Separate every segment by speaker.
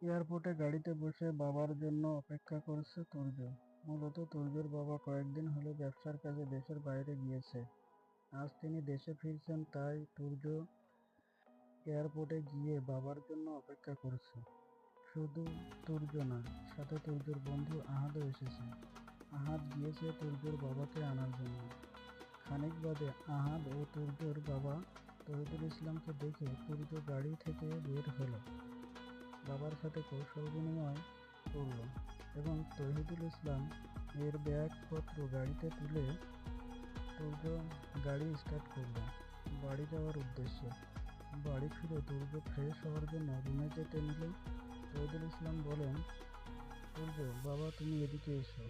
Speaker 1: এয়ারপোর্টে গাড়িতে বসে বাবার জন্য অপেক্ষা করছে তুর্য। মূলত তুর্যর বাবা কয়েকদিন হলো ব্যবসার কাজে দেশের বাইরে গিয়েছে। আজ তিনি দেশে ফিরছেন, তাই তুর্য এয়ারপোর্টে গিয়ে বাবার জন্য অপেক্ষা করছে। শুধু তুর্য না, সাথে তুর্যর বন্ধু আহাদও এসেছে। আহাদ গিয়েছে তুর্যর বাবাকে আনার জন্য। খানিক বাদে আহাদ ও তুর্যর বাবা তহিদুল ইসলামকে দেখে তুর্য গাড়ি থেকে বের হলো, বাবার সাথে কৌশল বিনিময় করল এবং তহিদুল ইসলাম এর ব্যাগপত্র গাড়িতে তুলে তুর্য গাড়ি স্টার্ট করলো বাড়ি যাওয়ার উদ্দেশ্যে। বাড়ি ফিরে তুর্য ফ্রেশ হওয়ার জন্য রুমে যেতে নিল। তহিদুল ইসলাম বলেন, তুর্য বাবা তুমি এদিকে এসো।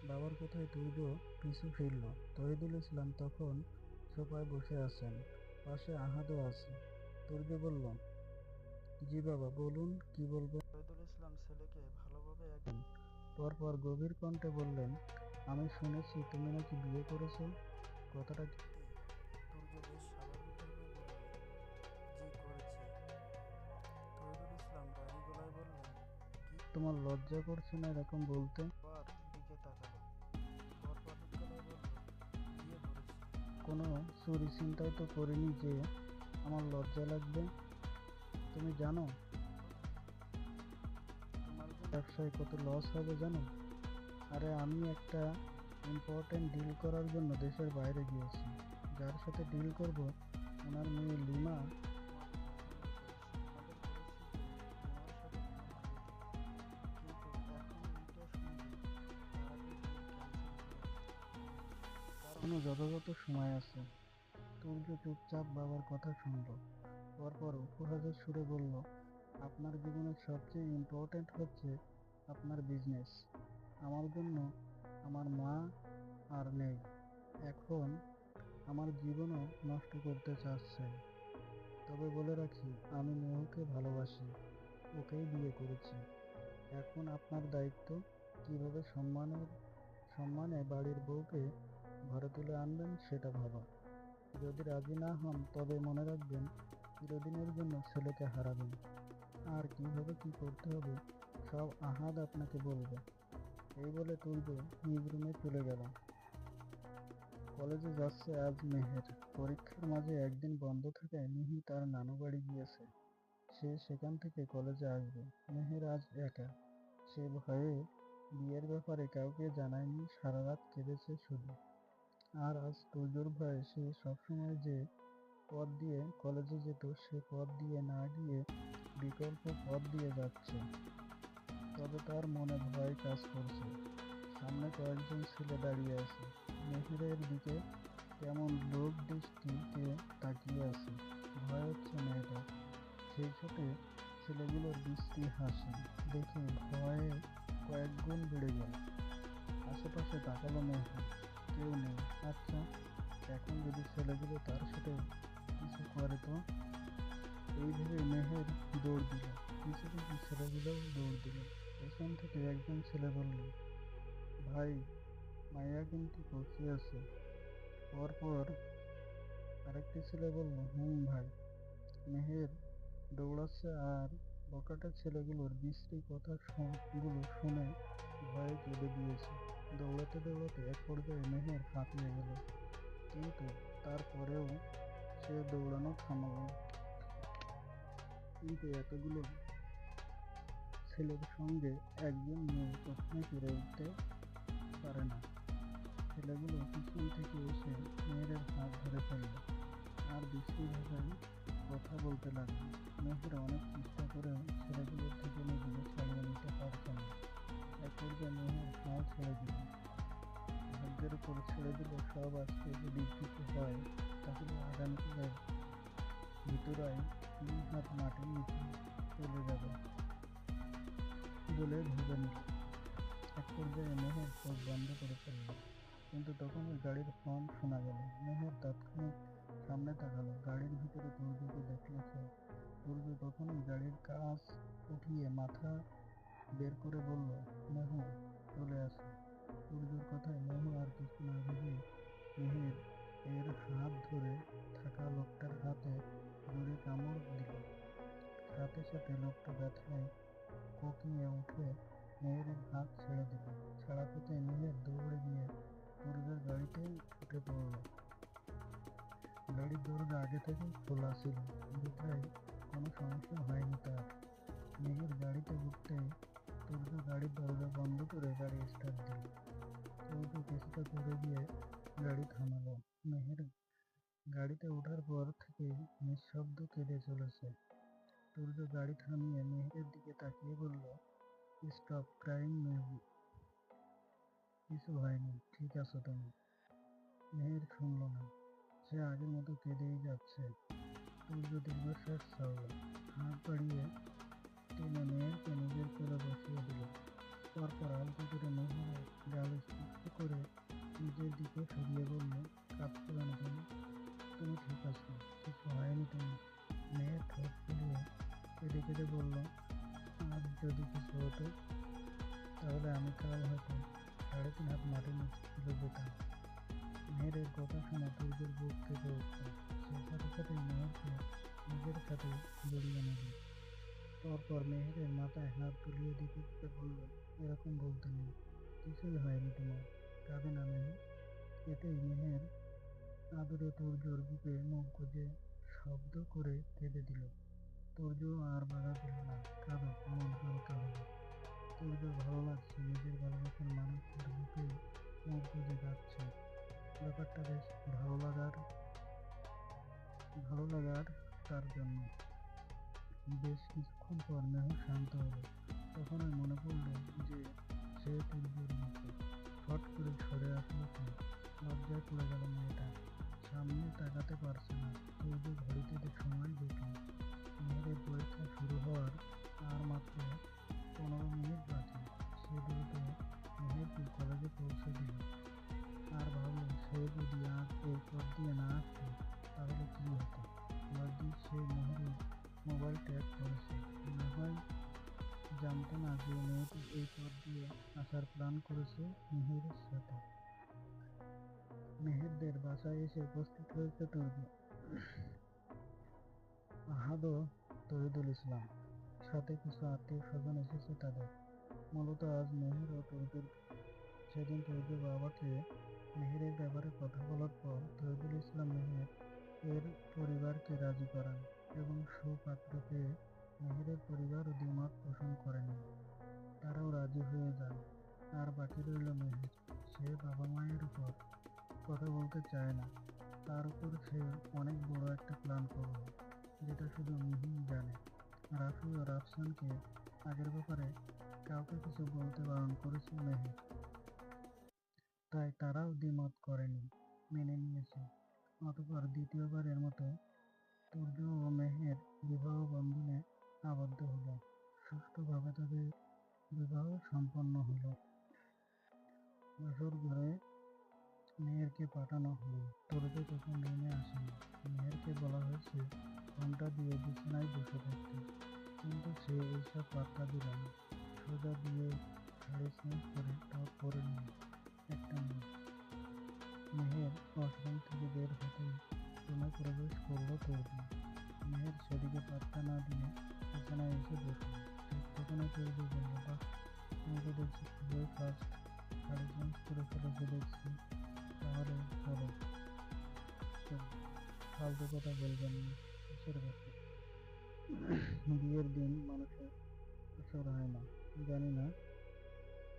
Speaker 1: বাবার কথায় তুর্য পিছু ফিরল। তহিদুল ইসলাম তখন সোফায় বসে আছেন, পাশে আহাদও আছে। তুর্য বলল, জি বাবা বলুন, কি বলবেন? শহীদুল ইসলাম ছেলেকে ভালোভাবে একজন পরপর গভীর কণ্ঠে বললেন, আমি শুনেছি তুমি নাকি বিয়ে করেছো, কথাটা কি? তুর্য বেশ স্বাভাবিকভাবে বলল, জি করেছি। তহিদুল ইসলাম রাগী গলায় বললেন, কি তোমার লজ্জা করছে না এরকম বলতে? পর দিকে তাকালো, পরপর গলায় বলল, বিয়ে করেছি। কোনো চুরি চিন্তাও তো করিনি যে আমার লজ্জা লাগবে। তুমি জানো তোমার ব্যবসায় কত লস হবে জানো? আরে আমি একটা ইম্পর্টেন্ট ডিল করার জন্য দেশের বাইরে গিয়েছি। যার সাথে ডিল করব ওনার মেয়ে লিমা আমাকে পছন্দ করেছে। আমাদের বলেছি যে লিমার সাথে কোনো বিয়ে দিবে, কিন্তু এখন এইটা শুনলে তার আগে ডিল ক্যান্সেল করে দেবে। কারণ যথাযথ সময় আছে। তুর্য চুপচাপ বাবার কথা শুনল, পরপর উপহাসের সুরে বলল, আপনার জীবনের সবচেয়ে ইম্পর্টেন্ট হচ্ছে আপনার বিজনেস। আমার জন্য আমার মা আর নেই। এখন আমার জীবনও নষ্ট করতে চাচ্ছেন। তবে বলে রাখি, আমি মেহুকে ভালোবাসি, ওকেই বিয়ে করেছি। এখন আপনার দায়িত্ব কিভাবে সম্মানে বাড়ির বউকে ঘরে তুলে আনবেন সেটা ভাবা। যদি রাজি না হন তবে মনে রাখবেন চিরদিনের জন্য ছেলেকে হারাবেন। আর কিভাবে কি করতে হবে সব আহাদ আপনাকে বলবে। এই বলে তুর্য নিজ রুমে চলে গেল। কলেজে যাচ্ছে আজ মেহের। পরীক্ষার মাঝে একদিন বন্ধ থাকায় মিহি তার নানু বাড়ি গিয়েছে। সে সেখান থেকে কলেজে আসবে। মেহের আজ একা। সে ভয়ে বিয়ের ব্যাপারে কাউকে জানায়নি, সারা রাত কেঁদেছে শুধু। আর আজ তুর্যর ভয়ে সে সবসময় যে পথ দিয়ে কলেজে যেত সে পথ দিয়ে না গিয়ে বিকল্প পথ দিয়ে যাচ্ছে। তবে তার মনে ভয় কাজ করছে। সামনে কয়েকজন ছেলে দাঁড়িয়ে আছে, মেহেরের দিকে কেমন লোক দৃষ্টিতে তাকিয়ে আছে। ভয় হচ্ছে মেয়েটার। সেই সাথে ছেলেগুলোর বিশ্রী হাসি দেখে ভয়ে কয়েক গুণ বেড়ে গেল। আশেপাশে তাকালো মেহের, কেউ নেই। আচ্ছা, এখন যদি ছেলেগুলো তার সাথে কিছু করে তো? এই ভেবে মেহের দৌড় দিল। পিছু পিছু ছেলেগুলোও দৌড় দিল। পেছন থেকে একজন ছেলে বলল, ভাই, মাইয়া কিন্তু কচি আছে। পরপর আরেকটি ছেলে বলল, ভাই। মেহের দৌড়াচ্ছে আর বখাটে ছেলেগুলোর বিশ্রী কথা গুলো শুনে ভয়ে কেঁদে দিয়েছে। দৌড়াতে দৌড়াতে এক পর্যায়ে মেহের হাঁপিয়ে গেল, কিন্তু তারপরেও সে দৌড়ানো থামালো না। কিন্তু এতগুলো ছেলের সঙ্গে একজন মেয়ে কখনোই পেরে উঠতে পারে না। ছেলেগুলো পিছন থেকে এসে মেহেরের হাত ধরে ফেলল আর বিশ্রী ভাষায় কথা বলতে লাগলো। মেহের অনেক চেষ্টা করেও ছেলেগুলোর থেকে নিজেকে ছাড়িয়ে নিতে পারছে না। এক পর্যায়ে মেহের হাল ছেড়ে দিল। ভাগ্যের উপর ছেড়ে দিল সব। আজকে যদি কিছু হয় তাহলে আগামীকালের ভিতরায় 3 হাত মাটির নিচে চলে যাবে বলে ভেবে নিল। এক পর্যায়ে মেহের চোখ বন্ধ করে ফেলল, কিন্তু তখনই গাড়ির হর্ন শোনা গেল। মেহের তাৎক্ষণিক সামনে তাকালো। গাড়ির ভিতরে তুর্যকে দেখল সে। তুর্য তখনই গাড়ির কাঁচ উঠিয়ে মাথা বের করে বলল, মেহু, চলে আসো। তুর্যর কথায় মেহু আর কিছু না ভেবে মেহের এর হাত ধরে থাকা লোকটার হাতে জোরে কামড় দিল। সাথে সাথে লোকটা ব্যথায় কোকিয়ে উঠে মেহেরের হাত ছেড়ে দিল। ছাড়াতে মেহের দৌড়ে গিয়ে তুর্যের গাড়িতে উঠে পড়ল। গাড়ির দরজা আগে থেকেই খোলা ছিল, বিধায় কোনো সমস্যা হয়নি তার। মেহের গাড়িতে উঠতেই তুর্য গাড়ির দরজা বন্ধ করে গাড়ি স্টার্ট দিল। তুর্য কিছুটা দূরে গিয়ে গাড়ি থামালো। মেহের গাড়িতে ওঠার পর থেকেই নিঃশব্দ কেঁদে চলেছে। তুর্য গাড়ি থামিয়ে মেহেরের দিকে তাকিয়ে বলল, স্টপ ক্রাইং মেহবুব, কিছু হয়নি, ঠিক আছো তুমি? মেহের শুনল না, সে আগের মতো কেঁদেই যাচ্ছে। তুর্য দীর্ঘশ্বাস ছাড়ল, হাত বাড়িয়ে টেনে মেহেরকে নিজের কোলে বসিয়ে দিল। তারপর আলতো করে মেহেরের গাল স্পর্শ করে নিজের দিকে সরিয়ে বলল, কাঁদছো কেন তুমি? তুমি ঠিক আছো, কিছু হয়নি তুমি? মেহের ঠোঁট ফুলিয়ে কেঁদে কেঁদে বলল, আজ যদি কিছু হতো তাহলে আমি কাল হয়তো 3.5 হাত মাটির নিচে চলে যেতাম। মেহেরের কথা শুনে তুর্যের বুক কেঁপে উঠল। সে সাথে সাথেই মেহেরকে নিজের সাথে জড়িয়ে নিল। তারপর মেহেরের মাথায় হাত বুলিয়ে দিতে দিতে বলল, এরকম বলতে নেই, কিছুই হয়নি তোমার, কাঁদে না মেহের। এতেই মেহের আদরে তুর্যর বুকে মুখ গুজে শব্দ করে কেঁদে দিল। তুর্য আর বাধা দিল না, কাঁদো, মন হালকা হলো। তুর্যর ভালো লাগছে, নিজের ভালোবাসার মানুষটার বুকে মুখ গুজে কাঁদছে। ব্যাপারটা বেশ ভালো লাগার তার জন্য। বেশ কিছুক্ষণ পর মেহুর শান্ত হলো। তখন আর মনে পড়ল যে সে তুর্যের মুখে। ফট করে সরে আসলো সে। লজ্জায় পড়ে গেল মেয়েটা, সামনে তাকাতে পারছে না। তুর্য ঘড়িতে সময় দেখল, মেয়েদের পরীক্ষা শুরু হওয়ার আর মাত্র 15 মিনিট বাকি। সে দ্রুত মেহেরকে কলেজে পৌঁছে দিল। আর ভাবল, সে যদি আজ এই পথ দিয়ে না আসতো তাহলে কি হতো। ভাগ্যিস সে মেহেরের মোবাইল ট্যাগ করেছে, না হয় জানতো না যে মেয়েটি এই পথ দিয়ে আসার প্ল্যান করেছে মেহেরের সাথে। মেহেরদের বাসায় এসে উপস্থিত হয়েছে তুর্য, আহাদ ও তহিদুল ইসলাম, সাথে কিছু আত্মীয় স্বজন এসেছে তাদের। মূলত আজ মেহের ও তুর্যের সেদিন তুর্যের বাবাকে মেহেরের ব্যাপারে কথা বলার পর তহিদুল ইসলাম মেহের এর পরিবারকে রাজি করান এবং সুপাত্র পেয়ে মেহেরের পরিবারও দ্বিমত পোষণ করেনি। তারাও রাজি হয়ে যান। আর বাকি রইল মেহের। সে বাবা মায়ের উপর কথা বলতে চায় না, তার উপর সে অনেক বড় একটা প্ল্যান করলো, যেটা শুধু মিহিই জানে। রাফি ও রাফসানকে আগের ব্যাপারে কাউকে কিছু বলতে বারণ করেছে মেহের, তাই তারাও দ্বিমত করেনি, মেনে নিয়েছে। অতঃপর দ্বিতীয়বারের মতো তুর্য ও মেহের বিবাহ বন্ধনে আবদ্ধ হলো। সুষ্ঠুভাবে তাদের বিবাহ সম্পন্ন হলো। বাসর ঘরে মেহেরকে পাঠানো হলো। তুর্য তখন রুমে আসেনি। মেহেরকে বলা হয়েছে ঘোমটা দিয়ে বিছানায় বসে থাকতে, কিন্তু সে এইসব পাত্তা দিল না। সোজা দিয়ে শাড়ি চেঞ্জ করে টপ পরে নিল একটা মেয়ে। মেহের ওয়াশরুম থেকে বের হতেই রুমে প্রবেশ করল তুর্য। মেহের সেদিকে পাত্তা না দিয়ে বিছানায় এসে বসল। ঠিক তখনই তুর্য বলল, বাহ, তুমি তো দেখছি খুবই ফাস্ট, শাড়ি চেঞ্জ করে ফেলেছো দেখছি, তাহলে চলো। ফালতু কথা বলবেন না, কিসের ব্যাপার? বিয়ের দিন মানুষের আসর হয় না, জানি না,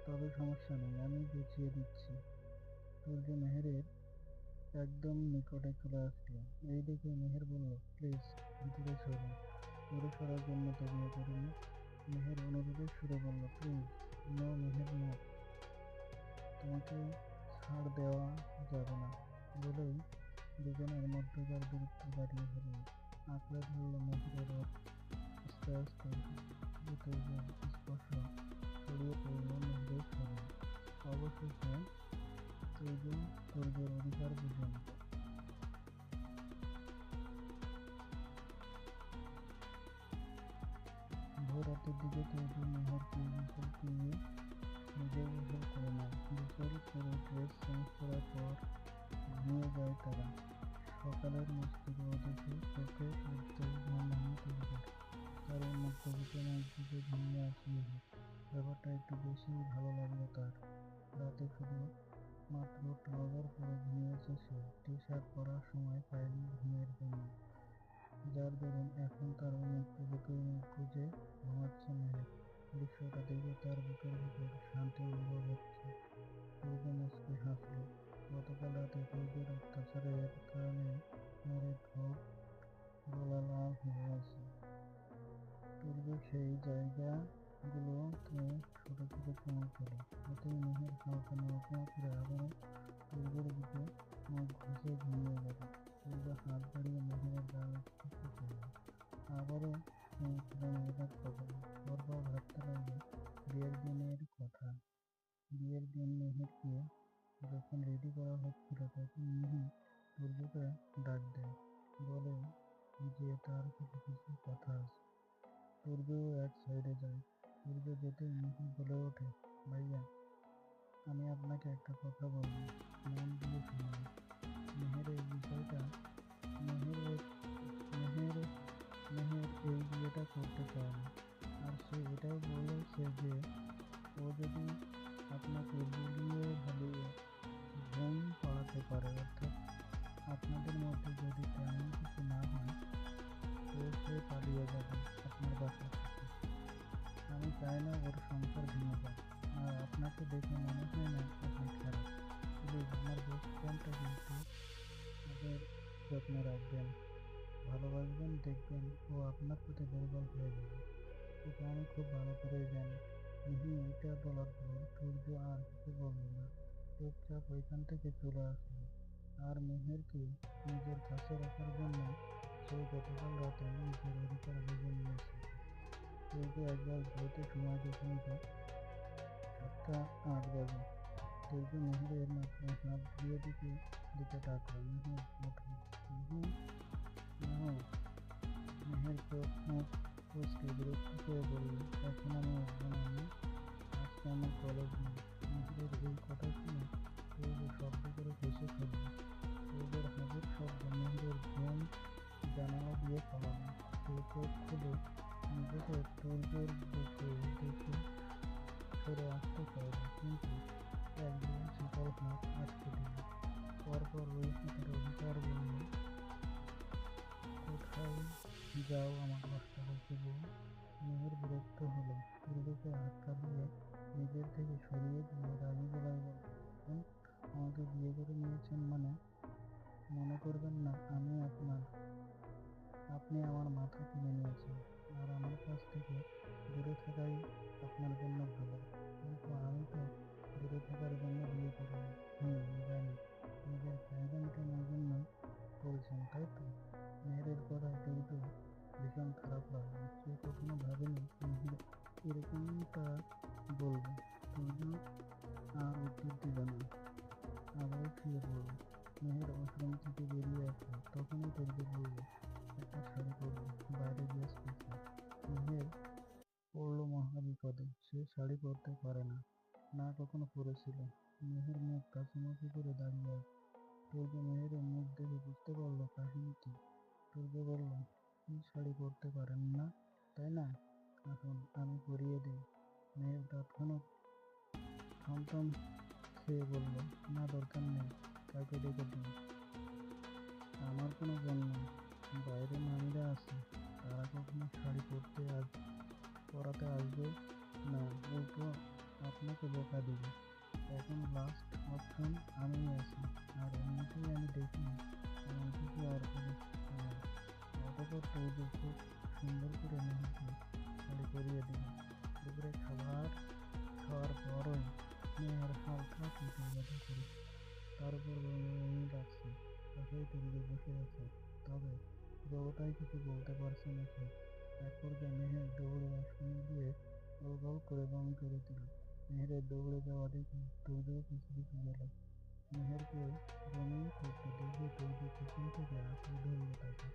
Speaker 1: তবে সমস্যা নেই, আমি গুছিয়ে দিচ্ছি। তুর্য মেহেরের একদম নিকটে চলে আসলো। এই দেখে মেহের বলল, প্লিজ ভিতরে সরুন। দূরে সরার জন্য তো বিয়ে করিনি। মেহের অনুরোধের সুরে বলল, প্লিজ, নো মেহের, নো, তোমাকে ছাড় দেওয়া যাবে না। বলেই দুজনের মধ্যকার দূরত্ব বাড়িয়ে ফেলল, আঁকড়ে ধরল মেহেরের ওঠ। আস্তে আস্তে তুর্যের স্পর্শ ছড়িয়ে পড়ল মেহেরের শরীরে। অবশেষে তুর্যের অধিকার বুঝে নিল। ভোর রাতের দিকে তুর্য মেহেরকে গোসল করিয়ে নিজেও গোসল করে নেয়। গোসল করে ড্রেস চেঞ্জ করার পর ঘুমিয়ে যায় তারা। সকালের মিষ্টি রোদ এসে চোখে পড়তেই ঘুম ভাঙে তুর্যের। তার উন্মুক্ত বিছানায় ঝুঁকে ঘুমিয়ে আসে যার দরুন এখন তার উন্মুক্ত বুকের মুখ গুজে ঘুমাচ্ছে মেহের। দৃশ্যটা দেখে তার বুকের ভিতর শান্তি অনুভব হচ্ছে। সূর্য মুচকি হাসল। গতকাল রাতে তুর্যের অত্যাচারের কারণে মেহেরের ঠোঁট গলা লাল হয়ে আছে। তুর্য সেই জায়গাগুলোতে ছোট ছোট চুমু খেলো। এতেই মেহের হালকা নড়াচড়া করে আবারও তুর্যের বুকে মুখ ঘুষে ঘুমিয়ে গেল। তুর্য হাত বাড়িয়ে মেহেরের গা স্পর্শ করল। আবারও চুমু খেলো মেহেরের কপালে। পরপর ভাবতে লাগলো বিয়ের দিনের কথা। বিয়ের দিন মেহেরকে যখন রেডি করা হচ্ছিল তখন মিহি তুর্যকে ডাক দেয়, বলে যে তার কিছু কিছু কথা আছে। তুর্যও এক সাইডে যায়। তুর্য যেতেই মিহি বলে ওঠে, ভাইয়া, আমি আপনাকে একটা কথা বলবো, মন দিয়ে শুনুন। মেহের এই বিষয়টা মেহের মেহের মেহের এই বিয়েটা করতে চায় না। আর সে এটাও বলেছে যে ও যদি আপনাকে বুলিয়ে ভালিয়ে ঘুম পাড়াতে পারে, অর্থাৎ আপনাদের মধ্যে যদি তেমন কিছু না হয় তো সে পালিয়ে যাবে আপনার বাসা থেকে। আমি চাই না ওর সংসার ভেঙে যাক। আর আপনাকে দেখে মনে হয় না আপনি খারাপ। প্লিজ আমার বেস্ট ফ্রেন্ডটা কিন্তু ওদের যত্ন রাখবেন, ভালোবাসবেন, দেখবেন ও আপনার প্রতি দুর্বল হয়ে যাবে। ওকে আমি খুব ভালো করেই জানি। মিহি এটা বলার পর সূর্য আর কিছু বলল না। চুপচাপ ওইখান থেকে চলে আসলো। আর মেহেরকে নিজের কাছে রাখার জন্য সে গতকাল রাতে নিজের অধিকার বুঝে নিয়েছে। সূর্য একবার ঘড়িতে সময় দেখে নিল 7টা 8 বাজে। সূর্য মেহেরের মাথায় হাত দিয়ে দিতে ডাকলো, মেহের ওঠো। মেহের মেহের মেহের চোখ মুখ কুঁচকে বিরক্ত করে বলল, এখন আমি উঠবো না আমি, আজকে আমার কলেজ নেই। মেহেরের এই কথা শুনে সূর্য শব্দ করে হেসে ফেলল। সূর্যের হাসির শব্দ মেহেরের ঘুম জানালা দিয়ে পালালো। সে চোখ খুলে নিজেকে সূর্যের বুকে দেখে সরে আসতে চাইল, কিন্তু এক বিরাট শীতল হাত আটকে দিল। পরপর ওই হাতের অধিকার বলল, কোথায় যাও আমার অষ্টআশি বউ। মেহের বিরক্ত হলো, সূর্যকে ধাক্কা দিয়ে নিজের থেকে সরিয়ে দিয়ে রাগী গলায় বলল, দেখুন, আমাকে বিয়ে করে নিয়েছেন মানে মনে করবেন না আমি আপনার। আপনি আমার মাথা কিনে নিয়েছেন। আর আমার কাছ থেকে দূরে থাকাই আপনার জন্য ভালো। কিন্তু আমি তো দূরে থাকার জন্য বিয়ে করিনি। জানি, নিজের চাহিদা মেটানোর জন্য করেছেন, তাই তো? মেহেরের কথায় সূর্য ভীষণ খারাপ লাগলো। সে কখনো ভাবেনি মেহের এরকমটা বলবে। সূর্য আর উত্তর দিল না, আবারও শুয়ে পড়ল। মেহের ওয়াশরুম থেকে বেরিয়ে আসলো, তখনই সূর্য বলল, একটা শাড়ি পরবো, বাইরে গিয়ে স্পেশাল। মেহের পড়ল মহা বিপদে। সে শাড়ি পরতে পারে না, না কখনো পরেছিল। মেহের মুখ কাচুমাচু করে দাঁড়িয়ে আছে। সূর্য মেহেরের মুখ দেখে বুঝতে পারল কাহিনী কি। সূর্য বলল, কি শাড়ি পরতে পারেন না, তাই না? আসুন আমি পরিয়ে দিই। মেহের তৎক্ষণাৎ থমথম খেয়ে বলল, না দরকার নেই, কাউকে ডেকে দিন। আমার কোনো বোন নেই, বাইরে মামিরা আছে, তারা কখনো শাড়ি পরাতে আসবে না, উল্টো আপনাকে বোকা দিবে। এখন লাস্ট অপশন আমিই আছি। আর এমনিতেই আমি দেখিনি এমন কিছু আর পরিস্থিতি নেই। অতঃপর সূর্য খুব সুন্দর করে মেহেরকে শাড়ি পরিয়ে দিল। দুপুরে খাওয়ার পরই মেহের হালকা পেটে ব্যথা করেছে, তার উপর বমি লাগছে। পাশেই সূর্য বসে আছে, তবে পুরোটাই কিছু বলতে পারছে না সে। এক পর্যায়ে মেহের দৌড়ে ওয়াশরুমে গিয়ে গোল করে বমি করে দিল। মেহেরের দৌড়ে যাওয়া দেখে সূর্যও পিছু পিছু গেল। মেহেরকে বমি করতে দেখে সূর্য পিছন থেকে আঁকড়ে ধরল তাকে।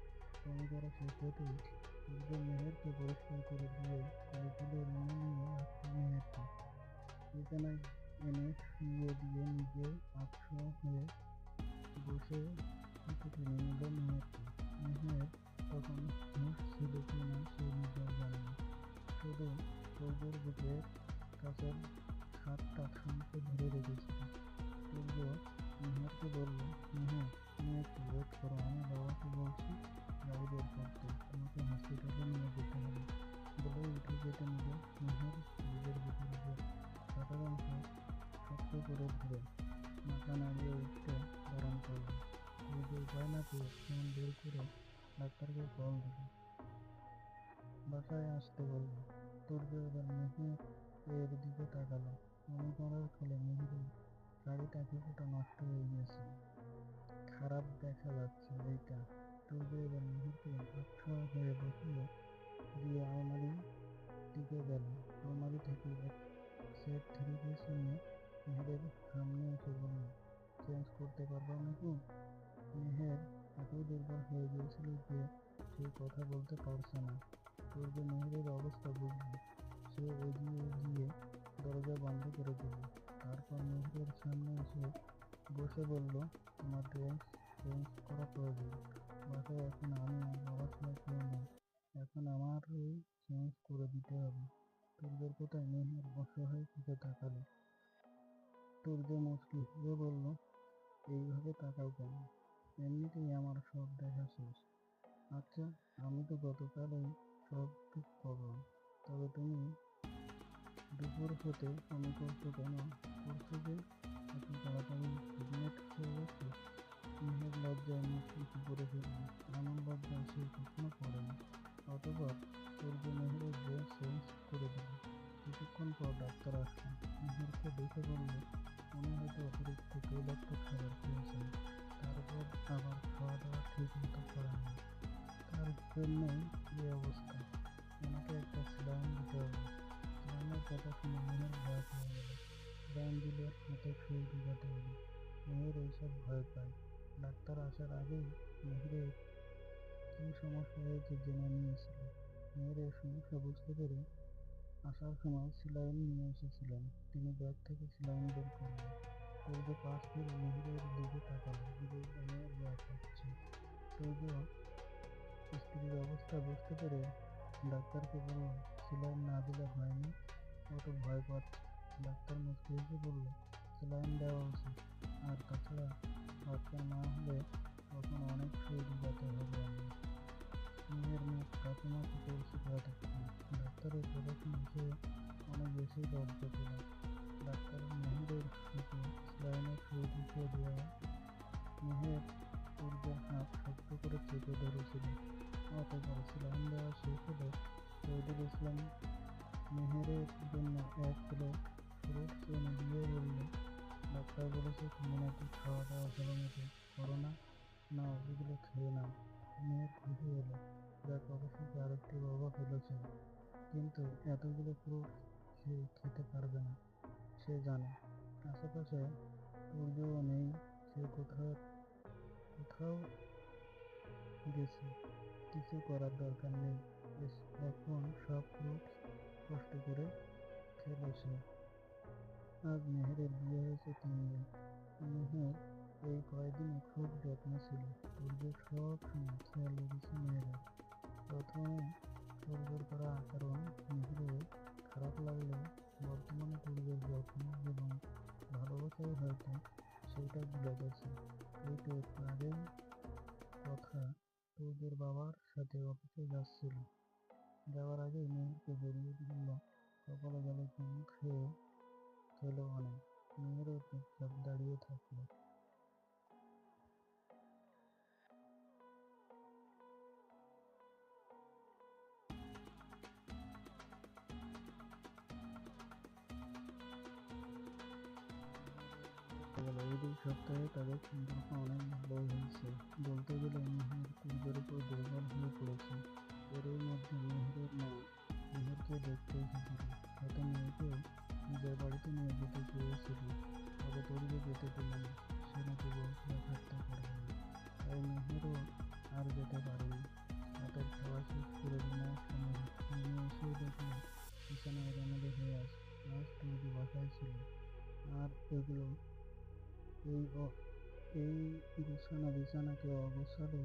Speaker 1: বমি করা শেষ হতেই সূর্য মেহেরকে পরিষ্কার করে দিয়ে কোলে তুলে রুমে নিয়ে আসলো মেহেরকে। বিছানায় এনে শুইয়ে দিয়ে নিজে আধশো হয়ে বসে পিঠে টেনে নিল মেহেরকে। মেহের তখন হুঁশ ছিল কি না সে নিজেও জানে না, শুধু সূর্যের বুকের কাছের হাতটা খামচে ধরে রেখেছিল। সূর্য মেহেরকে বলল, মেহের, তুমি একটু ওয়েট করো, আমি বাবাকে বলছি গাড়ি বের করতে। থেকে ফোন বের করে ডাক্তারকে কল দিল, বাসায় আসতে বলল। তুর্য এবার মেহের এর দিকে তাকালো। বমি করার ফলে মেহেরের শাড়িটা কিছুটা নষ্ট হয়ে গিয়েছিল, খারাপ দেখা যাচ্ছে এইটা। তুর্য এবার মেহেরকে অসহায় হয়ে বসিয়ে দিয়ে আলমারি দিকে গেল। আলমারি থেকে এক সেট থ্রি পিস নিয়ে মেহেরের সামনে এসে বলল, চেঞ্জ করতে পারবো নাকি? মেহের এতই দুর্বল হয়ে গিয়েছিল যে সে কথা বলতে পারছে না। সূর্য মেহেরের অবস্থা বুঝল। সে এগিয়ে গিয়ে দরজা বন্ধ করে দিল। তারপর মেহেরের সামনে এসে বসে বলল, তোমার ড্রেস চেঞ্জ করা প্রয়োজন। বাসায় এখন আমি আর বাবা ছাড়া কেউ নেই। এখন আমারই চেঞ্জ করে দিতে হবে। সূর্যের কথায় মেহের অসহায় চোখে তাকালো। সূর্য মুচকি হেসে বলল, এইভাবে তাকাও কেন? এমনিতেই আমার সব দেখা শেষ। আচ্ছা, আমি তো গতকালই সব ঠিক করলাম। তবে তুমি দুপুর হতে বমি করছো কেন? করছো যে এত তাড়াতাড়ি প্রেগনেন্ট হয়ে গেছো? মেহের লজ্জায় মুখ উঁচু করে ফেলল। এমন লজ্জায় সে কখনো পড়েনি। অতঃপর সূর্য মেহেরের ড্রেস চেঞ্জ করে দিল। কিছুক্ষণ পর ডাক্তার আসলো। মেহেরকে দেখে বলল, উনি হয়তো অতিরিক্ত তৈলাক্ত খাবার খেয়েছেন, তারপর আবার খাওয়া দাওয়া ঠিক মতো করেননি, তার জন্যই এই অবস্থা। ওনাকে একটা স্যালাইন দিতে হবে। স্যালাইনের কথা শুনে মেহের ভয় পেয়ে গেল। স্যালাইন দিলে হাতে সুই ঢোকাতে হবে। মেহের এইসব ভয় পায়। ডাক্তার আসার আগেই মেহেরের কি সমস্যা হয়েছে জেনে নিয়েছিল। মেহেরের সমস্যা বুঝতে পেরে আসার সময় স্যালাইন নিয়ে এসেছিলেন। তিনি ব্যাগ থেকে স্যালাইন বের করলেন। সূর্য পাশ ফিরে মেহেরের দিকে তাকালো। দেখল মেহের ভয় পাচ্ছে। সূর্য স্ত্রীর অবস্থা বুঝতে পেরে ডাক্তারকে বলল, স্যালাইন না দিলে হয় না? ও তো ভয় পাচ্ছে। ডাক্তার মুচকি হেসে বলল, স্যালাইন দেওয়া উচিত। আর তাছাড়া বাচ্চা না হলে তখন অনেক সুই ঢোকাতে হবে আমার। মেয়ের মুখ কাঁচুমাচু করছিল এতক্ষণ। ডাক্তারের কথা শুনে সে অনেক বেশি লজ্জা পেল। ডাক্তার মেহেরের হাতে স্যালাইনের সুই ঢুকিয়ে দেওয়া। মেহের সূর্যের হাত শক্ত করে চেপে ধরেছিল। অতঃপর স্যালাইন দেওয়া শেষ হলে শহীদুল ইসলাম মেহেরের জন্য এক প্লেট ফ্রুটস এনে দিয়ে বলল, ডাক্তার বলেছে তুমি নাকি খাওয়া দাওয়া ভালো মতো করো না, নাও এগুলো খেয়ে নাও। মেহের খুশি হলো। যাক, অবশেষে আরেকটি বাবা ফেলেছে। কিন্তু এতগুলো ফ্রুটস সে খেতে পারবে না। সে জানে আশেপাশে সূর্যও নেই, সে কোথাও কোথাও গেছে। কিছু করার দরকার নেই। এখন সব ফ্রুটস কষ্ট করে খেলো সে। আজ মেহেরের বিয়ে হয়েছে 3 দিন। মেহের এই কয়দিনে খুব যত্নে ছিল। সূর্য সব সময় খেয়াল রেখেছে মেহেরের। প্রথমে সূর্যের করা আচরণ মেহেরের খারাপ লাগলেও বর্তমানে সূর্যের যত্ন এবং ভালোবাসায় হয়তো সেটা ভুলে গেছে। এই তো একটু আগেই কথা, সূর্যের বাবার সাথে অফিসে যাচ্ছিল। যাওয়ার আগেই মেহেরকে জড়িয়ে ধরল, কপালে গেলে চুমু খেয়ে খেল অনেক। মেহেরও চুপচাপ দাঁড়িয়ে থাকলো। এই 2 সপ্তাহে তাদের সম্পর্ক অনেক ভালো হয়েছে। বলতে গেলে মেহের সূর্যের উপর দুর্বল হয়ে পড়েছে। এরই মধ্যে মেহেরের মা মেহেরকে দেখতে এসেছিল। হয়তো মেয়েকেও নিজের বাড়িতে নিয়ে যেতে চেয়েছিল, তবে সূর্য যেতে দিল না। সে নাকি বউ ছাড়া থাকতে পারবে না। তাই মেহেরও আর যেতে পারেনি। রাতের খাওয়া শেষ করে রুমে আসলো মেহের। রুমে এসেই দেখল বিছানা এলোমেলো হয়ে আছে। আজ সূর্য বাসায় ছিল। আর এগুলো এই অ- এই বিছানাকে অগোছালো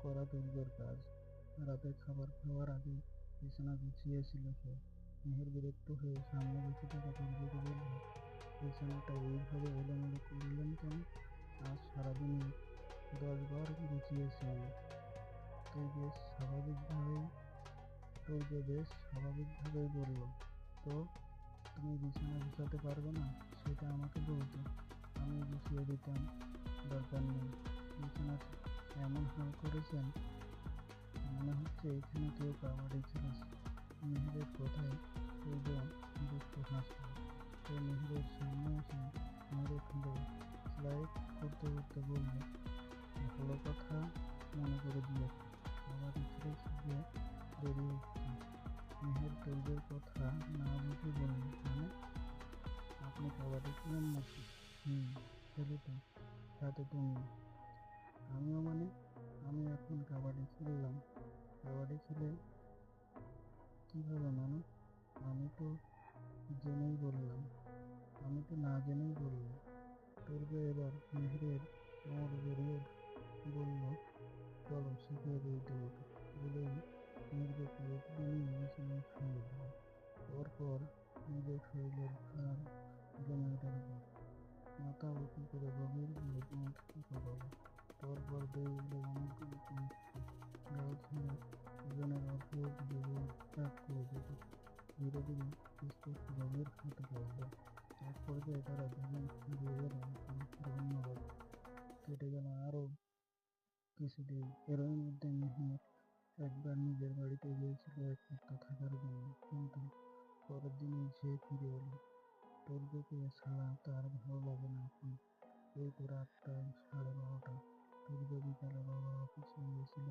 Speaker 1: করা সূর্যের কাজ। রাতে খাবার খাওয়ার আগে বিছানা গুছিয়েছিল সে। মেহের বিরক্ত হয়ে সামনে বসে থাকা সূর্যকে বলল, বিছানাটা এইভাবে এলোমেলো করলেন কেন? আজ সারাদিনে 10 বার গুছিয়েছি আমি। তুই বেশ স্বাভাবিকভাবেই সূর্য বেশ স্বাভাবিকভাবেই বলল, তো তুমি বিছানা গুছাতে পারবে না? সেটা আমাকে বলতো, আমি গুছিয়ে দিতাম। দরকার নেই। বিছানা এমন হাল করেছেন মনে হচ্ছে এখানে কেউ কাবাডি খেলেছে। মেহেরের কথায় সূর্য দুষ্টু হাসল। সে মেহেরের সামনে এসে মেরে ফেলে স্লাইড করতে করতে বলল, ভালো কথা মনে করে দিয়েছে, কাবাডি খেলেছি যে দেরি হচ্ছে। মেহের তৈদের কথা না বুঝে বলল, মানে আপনি কাবাডি খেলেন নাকি? হুম, খেলি তো, সাথে তুমি। আমিও মানে? আমি এখন কাবাডি খেললাম। কাবাডি খেলে কিভাবে মানে? আমি তো জেনেই বললাম। আমি তো না জেনেই বললাম। পূর্বে এবার মেহেরের কোমর জড়িয়ে বলল, চলো শিখিয়ে দিই তোমাকে। বলেই মেহেরকে কোলে তুলে নিয়ে বিছানায় শুইয়ে দিল। পরপর নিজের শরীরের ভার দিল মেয়েটার উপর। মাথা উঁচু করে গভীর ঘুমাতে শুরু করলো। পরপর বেয়ে এলো অনেকগুলো নিঃশ্বাস। গাল ছেড়ে দুজনের অদ্ভুত জীবন এক করে দিল। ধীরে ধীরে স্পষ্ট গভীর হতে লাগলো। এক পর্যায়ে তারা দুজন বেরিয়ে গেল। ধন্যবাদ। কেটে গেল আরো কিছুদিন। এরই মধ্যে মেহের একবার নিজের বাড়িতে গিয়েছিল এক সপ্তাহ থাকার জন্য, কিন্তু পরের দিনই সে ফিরে এলো। টুলকুকে ছাড়া তার ভালো লাগে না এখন। এই তো রাত প্রায় 12:30। টুলকু বিকালে বাবার অফিসে গিয়েছিল,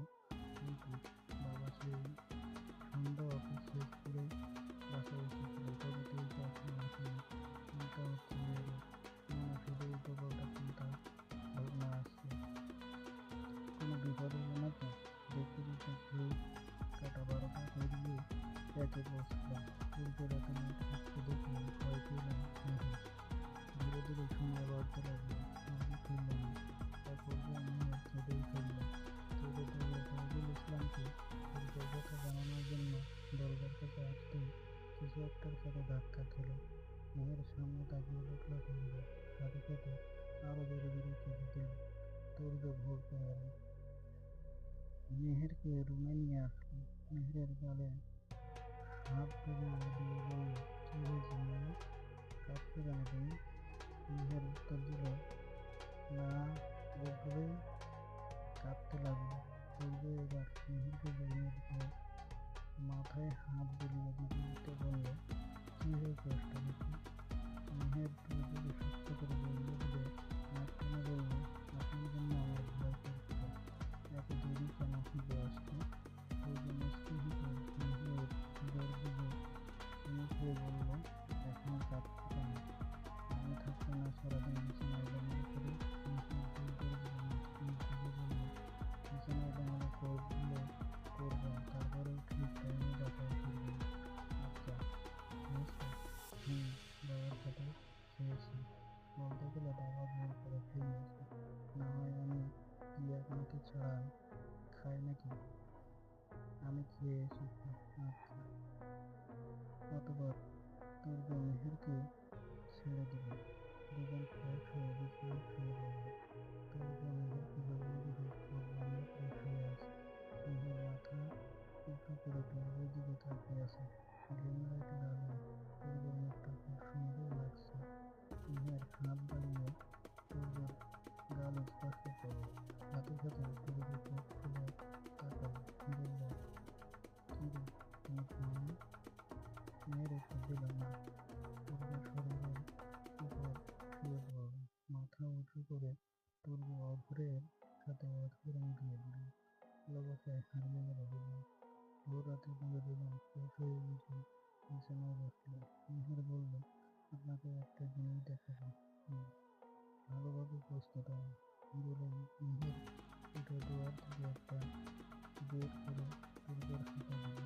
Speaker 1: কিন্তু বাবা সেই সন্ধ্যা অফিস শেষ করে বাসায় এসেছিল। তবে টুলকু এখনো আসেনি। চিন্তা হচ্ছে মেয়েরও। মনে শুধু উল্টোপাল্টা চিন্তা ভাবনা আসছে। কোনো বিপদ হলো না তো? দেখতে দেখতে ঘড়ির কাঁটা 12টা পেরিয়ে একে পৌঁছল। টুলকুর রাতে নেট হাঁটতে দেখে ভয় পেল মেহের। ধীরে ধীরে সময় বাড়তে লাগলো। আর ফিরল না। এক পর্যায়ে মেহের কেঁদেই ফেলল। কেঁদে দৌড়ে ফজলুল ইসলামকে টুলকুর কথা জানানোর জন্য দরজার কাছে আসতেই কিছু একটার সাথে ধাক্কা খেল। মেহের সামনে তাকিয়ে দেখল টুলকু। সাথে সাথে আরো জোরে জোরে কেঁদে দিল। টুলকু ভোর পেয়ে এল। মেহেরকে রুমে নিয়ে আসলো। মেহেরের গালে হাত বুলিয়ে দিয়ে বলল, কি হয়েছে মেয়ে? কাঁদছো কেন তুমি? মেহের উত্তর দিল, না, ওভাবেই কাঁদতে লাগলো। সূর্য এবার মেহেরকে জড়িয়ে ধরে মাথায় হাত বুলিয়ে দিতে বলল, কি হয়েছে অষ্টমীতে? মেহের সূর্যকে শক্ত করে জড়িয়ে দিলে নাক টেনে বলল, আপনার জন্য আমার ভয় করছিল। এত দেরি কেন ফিরে আসতে? সূর্য মুচকি হেসে মেহেরের জোর বুঝে মুখে বলল, এখন কাঁদছো কেন? আমি থাকতে না সারাদিন বিছানা এলোমেলো করে? মেহের জোর করে মুখ ঢেকে বলল, বিছানা এলোমেলো করলে করবেন, তারপরেও ঠিক টাইমে বাসায় ফিরবেন। আচ্ছা, খেয়েছো? হুম, বাবার সাথে খেয়েছি। বলতে গেলে বাবা জোর করে খাইয়েছে। না হয় আমি কি আপনাকে ছাড়া খাই নাকি? আমি খেয়ে এসেছি। আচ্ছা। অতঃপর দুর্গ মেহেরকে ছেড়ে দিল। দুজন ফ্রেশ হয়ে বিছানায় শুয়ে পড়ল। দুর্গ মেহেরকে জড়িয়ে ধরে চোখ বন্ধ করে শুয়ে আছে। মেহের মাথা উঁচু করে দুর্গের দিকে তাকিয়ে আছে। ডিম লাইটের আলোয় দুর্গের মুখটা খুব সুন্দর লাগছে। মেহের হাত বাড়িয়ে দুর্গের গাল স্পর্শ করল। সাথে সাথে দুর্গ চোখ খুলে তাকালো। বলল, কি রে, তুমি ঘুমাওনি? মেয়ের উত্তর দিল, না। দুর্গ শরীরের উপর শুয়ে পড়ল। মাথা উঁচু করে দুর্গ অভ্রের সাথে অধর মিলিয়ে দিল। ভালোবাসায় হারিয়ে গেল দুজন। ভোর রাতে দুজন ফ্রেশ হয়ে বুঝে বিছানায় বসল। মেহের বলল, আপনাকে একটা জিনিস দেখাবো। হুম, ভালোভাবে প্রস্তুত হন। বলেই মেহের উঠে ড্রয়ার থেকে একটা বের করে দুর্গের হাতে দিল।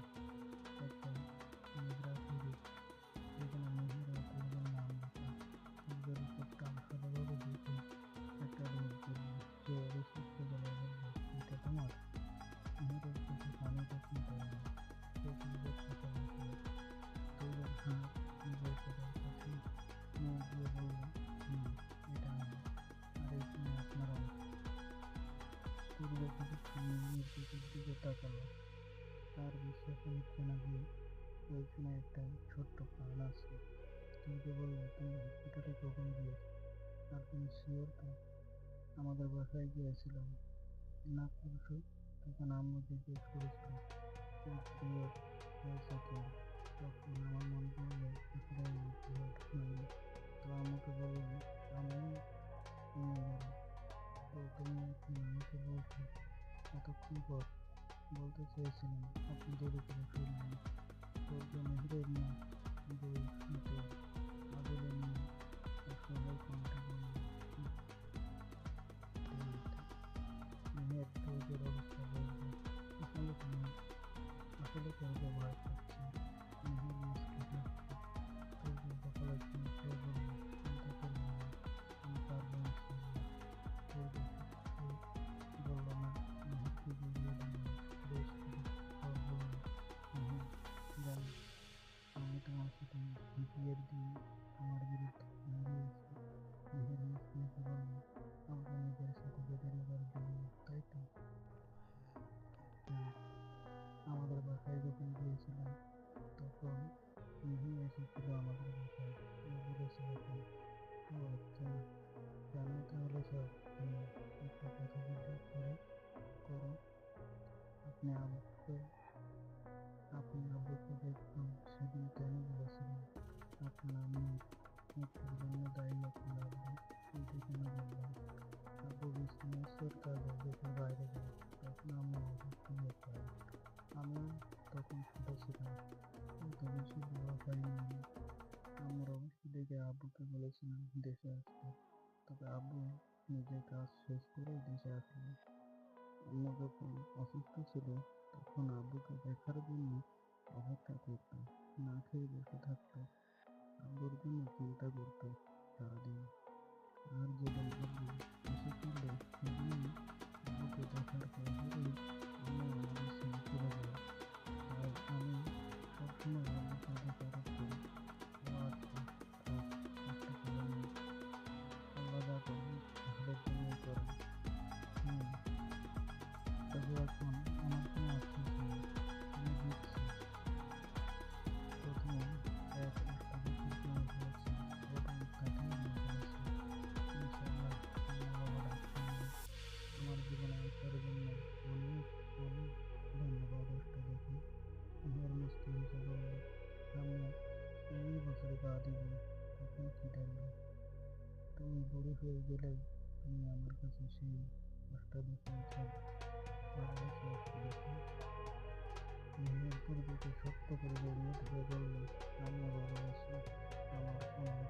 Speaker 1: একটা মুদ্রা সিরিজ, যেখানে মেহের ও দুর্গের নাম লেখা। দুর্গের উপরটা ভালোভাবে দেখে একটা রোল করল। সে অবিশ্বাস্য গলায় বলল, এটা তোমার? মেহেরের চোখে পানি তখন পড়ে না। সে দুর্গের কাছে বসল। দুর্গের হাত নিজের চোখের কাছে নিয়ে গিয়ে বলল, হুম, এটা আমার। আর এইখানে আপনার অংশ। দুর্গ কিছুক্ষণ মেহেরের চোখের দিকে তাকালো। তার বিশ্বাস হচ্ছে না যে ওইখানে একটা ছোট্ট প্রাণ আছে। দুর্গ বলল, তুমি হসপিটালে কখন গিয়েছো? আর তুমি শিওর তো? আমাদের বাসায় গিয়েছিলাম। না পরশু, তখন আম্মু জিজ্ঞেস করেছিল খুব প্রিয় হয়েছে কিনা। তখন আমার মনে পড়লো আসলে আমি প্রিয় হয়নি। তো আম্মুকে বললাম, আম্মু তুমি বলো, তো তুমি এখন আমাকে বলছো এতক্ষণ পর। বলতে চেয়েছিলাম আপনি দেরি করে ফিরলেন। সূর্য মেহেরের মুখ বই হাতে আদলে নিয়ে অসহায় কণ্ঠে বলল, মেহের সূর্যের অবস্থা বলবে। আসলে তুমি আসলে সূর্য ভয় পাচ্ছে। মেহের মুচকি হাসছে। সূর্য সকালের সমস্যা বলল, চিন্তা করবেন না, আমি পারবো ইনশাল্লাহ। সূর্য কিছু বলল না। মেহেরকে জড়িয়ে ধরল বেশ কিছুক্ষণ বলল, মেহের জানো, আমি তোমার সাথে বিয়ের দিন আমার বিরুদ্ধে হারিয়েছি। মেহের মুচকি হেসে বলল, আমরা নিজের সাথে বেঁধে নেবার জন্য, তাই তো? হ্যাঁ, আমাদের বাসায় যখন গিয়েছিলাম তখন মিহি এসেছিল আমাদের বাসায়। ও বলেছিল কি, ও আচ্ছা, জানোই তাহলে সব। হুম, একটা কথা জিজ্ঞেস করো, আপনি আব্বুকে আপনি আব্বুকে দেখুন সেদিন কেন বলেছিলেন আপনার আম্মুর মৃত্যুর জন্য দায়ী আপনার আব্বু? উল্টো কেন বললেন? আব্বু বিজনেসের কাজে দেশের বাইরে যায়, তখন আম্মু অসুস্থ হয়ে পড়ে। আমিও তখন ছোট ছিলাম, অত বেশি বড় হয়নি আমি। আম্মুর অবস্থা দেখে আব্বুকে বলেছিলাম দেশে আসতে, তবে আব্বু নিজের কাজ শেষ করে দেশে আসলো। আম্মু যখন অসুস্থ ছিল তখন আব্বুকে দেখার জন্য অপেক্ষা করতো, না খেয়ে বসে থাকতো, আব্বুর জন্য চিন্তা করতো সারাদিন। আর যেদিন আব্বু এসে পড়লো সেদিনই আব্বুকে দেখার পরপরই আম্মু আমাদের ছেড়ে চলে যায়। তাই আমি সবসময় আব্বুকে দোষারোপ করি। ও আচ্ছা, থাক, একটা করে নিই। আল্লাহ যা করবেন ভালোর জন্যই করেন। হুম, তবে এখন আমার কোনো আফসোস নেই। আমি বুঝছি, প্রথমে এক অষ্টাদশী প্রেমে পড়েছি এবং তাকেই নিয়ে ফেলেছি। ইনশাআল্লাহ আম্মু বাবা ডাকছেন, আমার জীবনে আসার জন্য অনেক অনেক ধন্যবাদ অষ্টাদশী। মেহের মুচকি হেসে বলল, আম্মু 19 বছরে পা দিবে, তখন কি থাকবে? তুমি বুড়ি হয়ে গেলেও তুমি আমার কাছে সেই অষ্টাদশী আছো। ভালোবাসি অষ্টাদশী। মেহের পূর্বকে শক্ত করে জড়িয়ে ধরে বলল, আমিও ভালোবাসি আমার সোনার